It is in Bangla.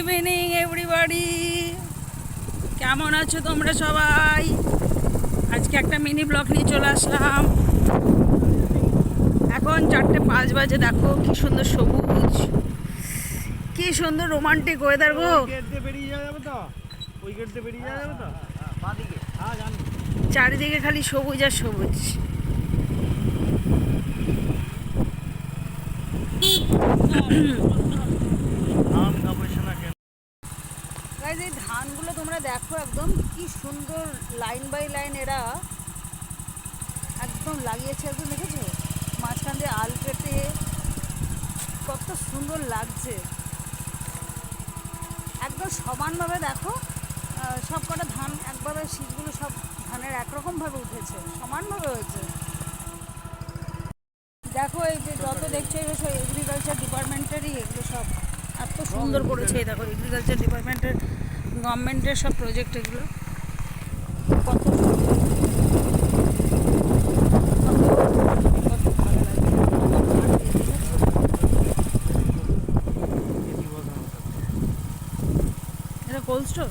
ইভিনিং এভরিবডি, কেমন আছো তোমরা সবাই? আজকে একটা মিনি ব্লগ নিয়ে চলে আসলাম। এখন 4:05 বাজে। দেখো কি সুন্দর সবুজ, কি সুন্দর রোমান্টিক ওয়েদার গো। চারিদিকে খালি সবুজ আর সবুজ। এই ধানগুলো তোমরা দেখো, একদম কি সুন্দর লাইন বাই লাইন এরা একদম লাগিয়েছে। একদম দেখেছো, মাঝখান দিয়ে আল কেটে কত সুন্দর লাগছে। একদম সমানভাবে দেখো, সব কটা ধান একভাবে, শীতগুলো সব ধানের একরকমভাবে উঠেছে, সমানভাবে হয়েছে। দেখো এই যে যত দেখছো এগুলো সব এগ্রিকালচার ডিপার্টমেন্টেরই, এগুলো সব এত সুন্দর করেছে। এই দেখো এগ্রিকালচার ডিপার্টমেন্টের, গভর্নমেন্টের সব প্রজেক্ট এগুলো কত এটা কোল্ড স্টোর।